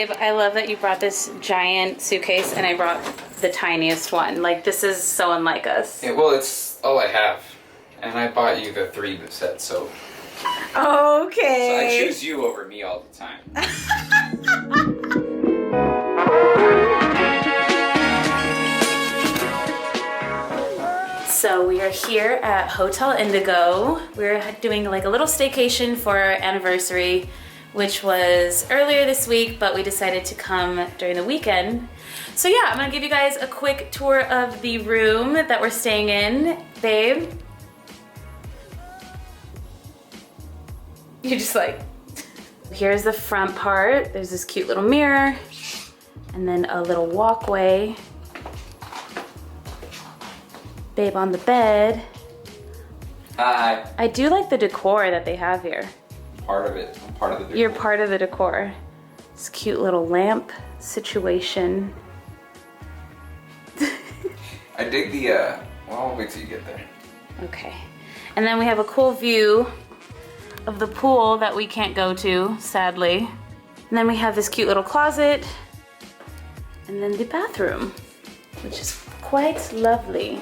babe, I love that you brought this giant suitcase and I brought the tiniest one. Like, this is so unlike us. Yeah, well, it's all I have. And I bought you the 3 set, so... Okay. So I choose you over me all the time. So we are here at Hotel Indigo. We're doing like a little staycation for our anniversary, which was earlier this week, but we decided to come during the weekend. So yeah, I'm gonna give you guys a quick tour of the room that we're staying in. Babe, you're just like, here's the front part. There's this cute little mirror and then a little walkway. Babe on the bed. Hi. I do like the decor that they have here. Part of it. I'm part of the decor. You're part of the decor. This cute little lamp situation. I dig the, well, I'll wait till you get there. Okay. And then we have a cool view of the pool that we can't go to, sadly. And then we have this cute little closet. And then the bathroom, which is quite lovely.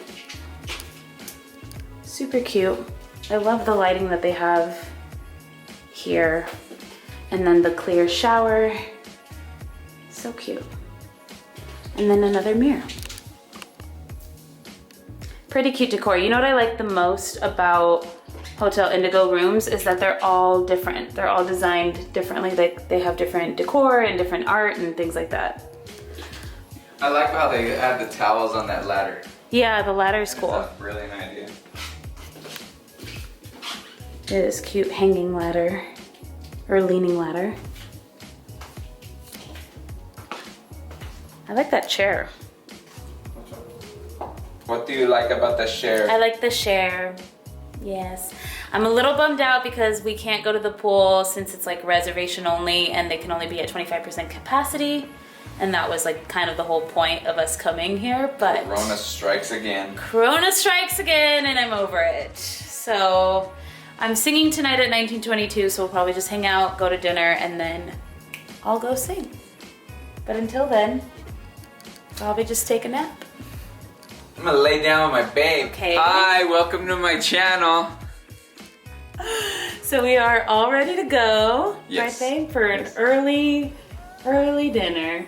Super cute. I love the lighting that they have here. And then the clear shower. So cute. And then another mirror. Pretty cute decor. You know what I like the most about Hotel Indigo rooms is that they're all different. They're all designed differently. They have different decor and different art and things like that. I like how they add the towels on that ladder. Yeah, the ladder's cool. That's a brilliant idea. This cute hanging ladder, or leaning ladder. I like that chair. What do you like about the chair? I like the chair, yes. I'm a little bummed out because we can't go to the pool since it's like reservation only and they can only be at 25% capacity. And that was like kind of the whole point of us coming here, but... Corona strikes again. Corona strikes again and I'm over it. So I'm singing tonight at 1922, so we'll probably just hang out, go to dinner, and then I'll go sing. But until then, probably just take a nap. I'm gonna lay down with my babe. Okay. Hi, welcome to my channel. So we are all ready to go, Yes. right, babe? For an early dinner.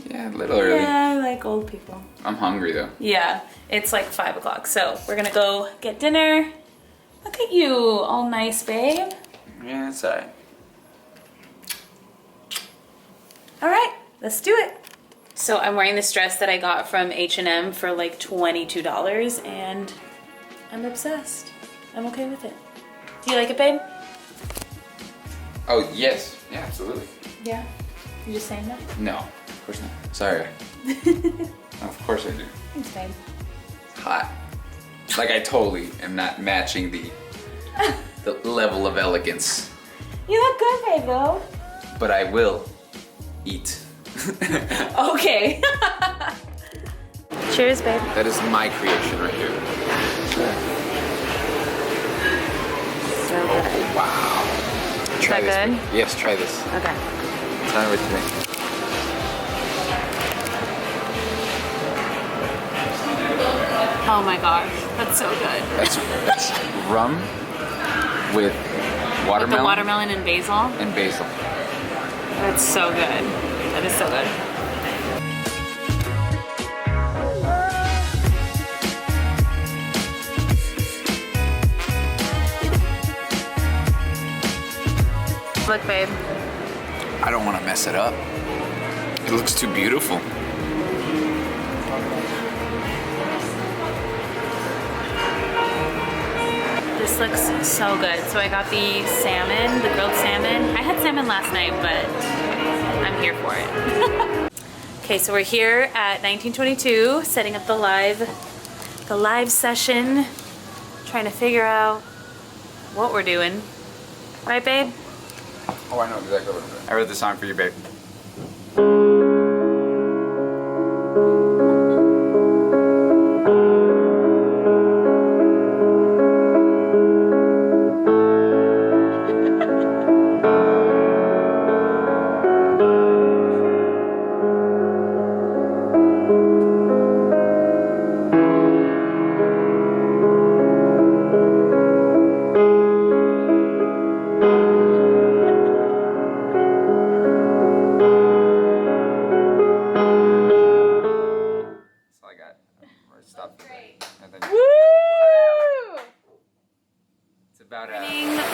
Yeah, a little early. Yeah, like old people. I'm hungry though. Yeah, it's like 5 o'clock, so we're gonna go get dinner. Look at you, all nice, babe. Yeah, it's alright. All right, let's do it. So I'm wearing this dress that I got from H&M for like $22 and I'm obsessed. I'm okay with it. Do you like it, babe? Oh, yes. Yeah, absolutely. Yeah? You just saying that? No, of course not. Sorry. Of course I do. Thanks, babe. It's hot. Like I totally am not matching the level of elegance. You look good, babe, though. But I will eat. Okay. Cheers, babe. That is my creation right here. So good. Wow. Try Is this. that good? babe. Yes, try this. Okay. Tell me what you think. Oh my gosh, that's so good. That's rum with watermelon. With the watermelon and basil. And basil. That's so good. That is so good. Look, babe. I don't want to mess it up. It looks too beautiful. This looks so good. So I got the salmon, the grilled salmon. I had salmon last night, but I'm here for it. Okay, so we're here at 1922, setting up the live session, trying to figure out what we're doing. Right, babe? Oh, I know exactly what I'm doing. I wrote the song for you, babe. about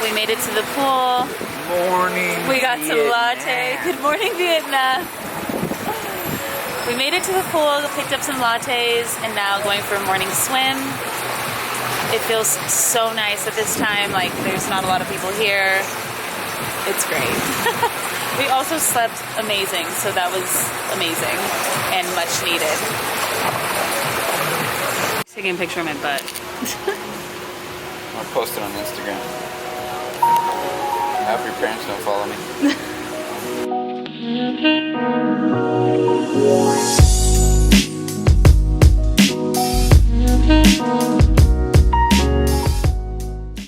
We made it to the pool. morning. We got some latte. Good morning, Vietnam. We made it to the pool, picked up some lattes, and now going for a morning swim. It feels so nice at this time. Like, there's not a lot of people here. It's great. We also slept amazing, so that was amazing and much needed. Taking a picture of my butt. I'll post it on Instagram. I hope your parents don't follow me.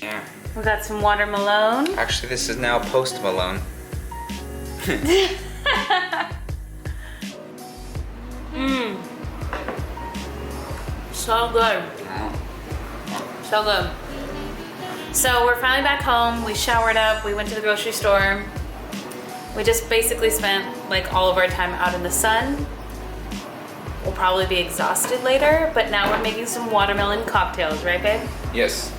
Yeah. We got some watermelon. Actually, this is now Post Malone. So good. So good. So we're finally back home. We showered up. We went to the grocery store. We just basically spent like all of our time out in the sun. We'll probably be exhausted later, but now we're making some watermelon cocktails, right, babe? Yes.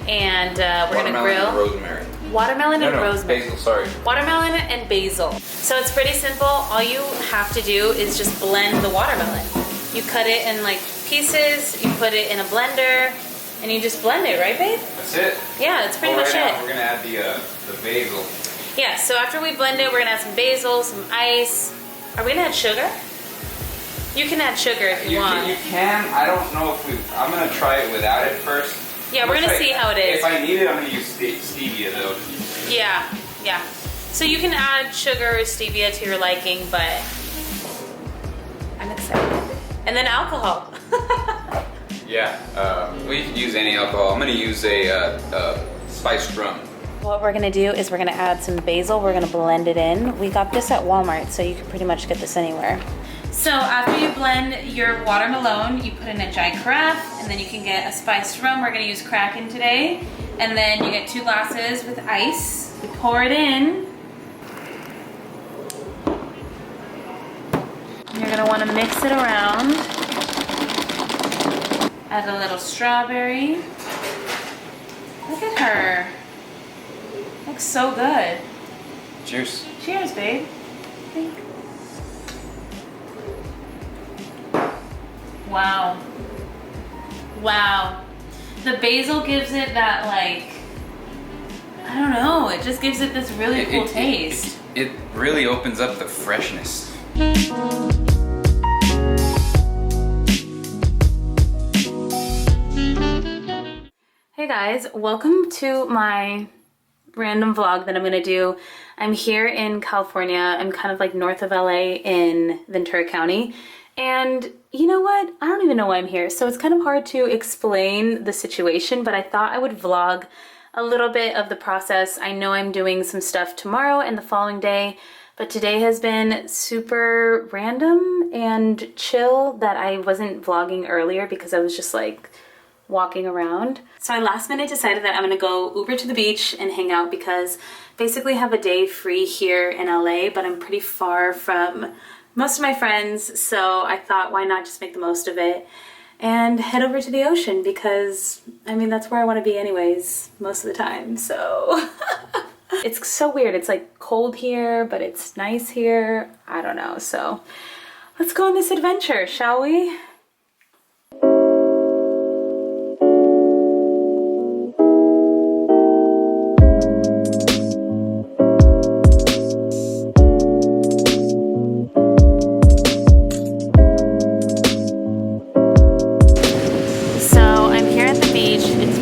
And we're gonna grill. And rosemary. Watermelon and rosemary. Basil, sorry. Watermelon and basil. So it's pretty simple. All you have to do is just blend the watermelon. You cut it in like pieces, you put it in a blender, and you just blend it, right, babe? That's it. Yeah, that's pretty much now, it. we're gonna add the basil. Yeah, so after we blend it, we're gonna add some basil, some ice. Are we gonna add sugar? You can add sugar if you want. You can. I don't know if I'm gonna try it without it first. Yeah, we're gonna see how it is. If I need it, I'm gonna use stevia though. Yeah, yeah. So you can add sugar or stevia to your liking, but I'm excited. And then alcohol. Yeah, we can use any alcohol. I'm gonna use a spiced rum. What we're gonna do is we're gonna add some basil. We're gonna blend it in. We got this at Walmart, so you can pretty much get this anywhere. So after you blend your watermelon, you put in a giant carafe, and then you can get a spiced rum. We're gonna use Kraken today. And then you get 2 glasses with ice. You pour it in. You're gonna wanna mix it around. Add a little strawberry. Look at her. Looks so good. Cheers. Cheers, babe. Wow. Wow. The basil gives it that, like, I don't know, it just gives it this really cool taste. It really opens up the freshness. Hey guys, welcome to my random vlog that I'm gonna do. I'm here in California. I'm kind of like north of LA in Ventura County. And you know what? I don't even know why I'm here. So it's kind of hard to explain the situation, but I thought I would vlog a little bit of the process. I know I'm doing some stuff tomorrow and the following day, but today has been super random and chill that I wasn't vlogging earlier because I was just like walking around. So I last minute decided that I'm gonna go Uber to the beach and hang out because basically have a day free here in LA, but I'm pretty far from most of my friends, so I thought why not just make the most of it and head over to the ocean because, I mean, that's where I want to be anyways most of the time, so. It's so weird. It's like cold here, but it's nice here. I don't know, so let's go on this adventure, shall we?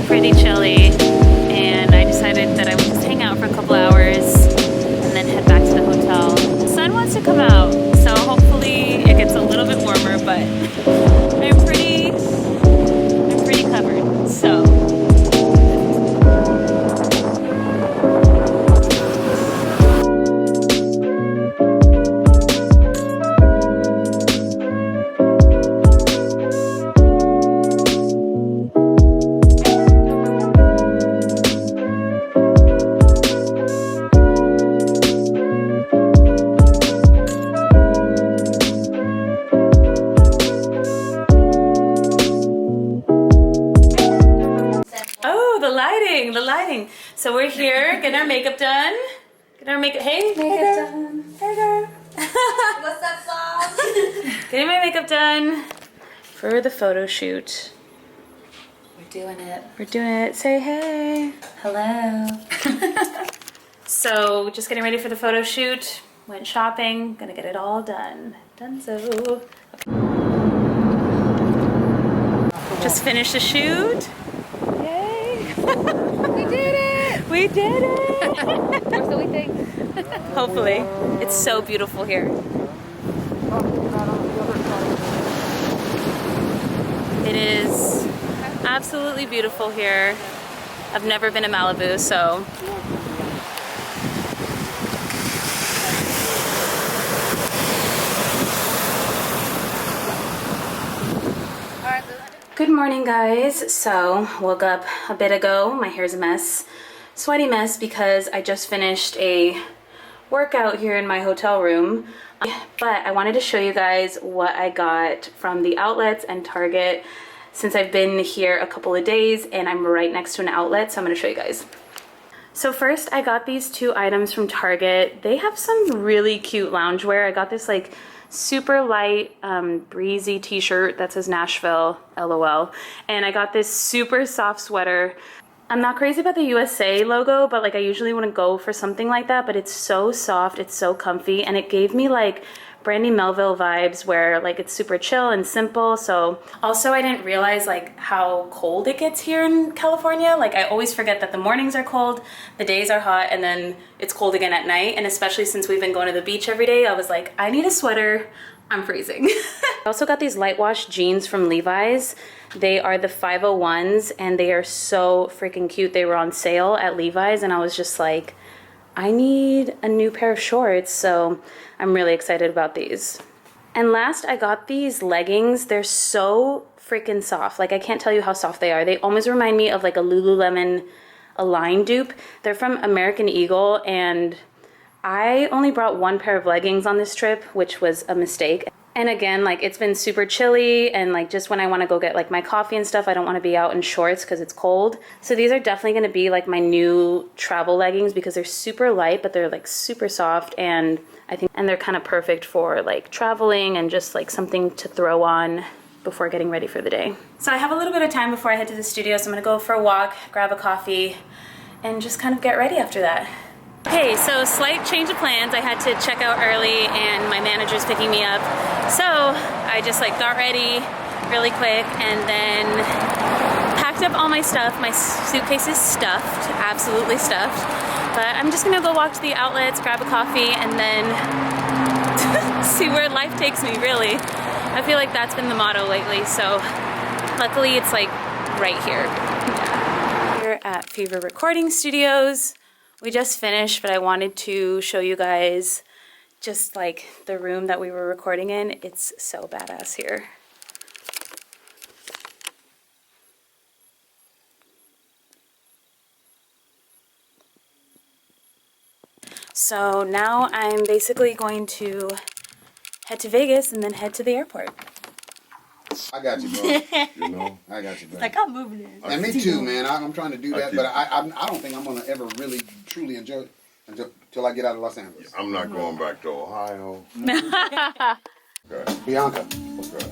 Pretty chilly, and I decided that I would just hang out for a couple hours and then head back to the hotel. The sun wants to come out, so hopefully it gets a little bit warmer, but lighting, the lighting. So we're here getting our makeup done. Getting our makeup, hey, makeup done. Hey girl. What's up, Bob? Getting my makeup done for the photo shoot. We're doing it. We're doing it. Say hey. Hello. So just getting ready for the photo shoot. Went shopping. Gonna get it all done. Donezo. Just finished the shoot. Yay! We did it! We did it! Or so we think. Hopefully. It's so beautiful here. It is absolutely beautiful here. I've never been to Malibu, so. Good morning, guys. So, woke up a bit ago. My hair's a mess. Sweaty mess because I just finished a workout here in my hotel room. But I wanted to show you guys what I got from the outlets and Target since I've been here a couple of days and I'm right next to an outlet, so I'm going to show you guys. So first I got these two items from Target. They have some really cute loungewear. I got this like super light breezy t-shirt that says Nashville, LOL. And I got this super soft sweater. I'm not crazy about the USA logo, but like I usually wouldn't go for something like that, but it's so soft, it's so comfy, and it gave me like Brandy Melville vibes where like it's super chill and simple. So also I didn't realize like how cold it gets here in California. Like I always forget that the mornings are cold, the days are hot, and then it's cold again at night. And especially since we've been going to the beach every day, I was like, I need a sweater, I'm freezing. I also got these light wash jeans from Levi's. They are the 501s and they are so freaking cute. They were on sale at Levi's and I was just like, I need a new pair of shorts, so I'm really excited about these. And last, I got these leggings. They're so freaking soft. Like, I can't tell you how soft they are. They almost remind me of like a Lululemon Align dupe. They're from American Eagle, and I only brought one pair of leggings on this trip, which was a mistake. And again, like it's been super chilly and like just when I want to go get like my coffee and stuff, I don't want to be out in shorts because it's cold. So these are definitely going to be like my new travel leggings because they're super light, but they're like super soft, and I think they're kind of perfect for like traveling and just like something to throw on before getting ready for the day. So I have a little bit of time before I head to the studio, so I'm going to go for a walk, grab a coffee, and just kind of get ready after that. Okay, so slight change of plans. I had to check out early and my manager's picking me up. So I just like got ready really quick and then packed up all my stuff. My suitcase is stuffed, absolutely stuffed. But I'm just gonna go walk to the outlets, grab a coffee, and then see where life takes me, really. I feel like that's been the motto lately, so luckily it's like right here. Here at Fever Recording Studios. We just finished, but I wanted to show you guys just like the room that we were recording in. It's so badass here. So now I'm basically going to head to Vegas and then head to the airport. I got you, bro. You know, I got you, bro. Like, I'm moving in. And me too, man. I'm trying to do that, but I don't think I'm gonna ever really truly enjoy it until I get out of Los Angeles. I'm not going back to Ohio. Okay. Bianca. Okay.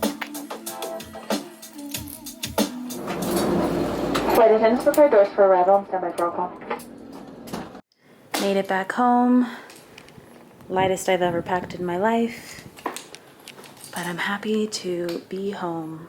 Flight attendants prepare doors for arrival. Stand by for roll call. Made it back home. Lightest I've ever packed in my life. But I'm happy to be home.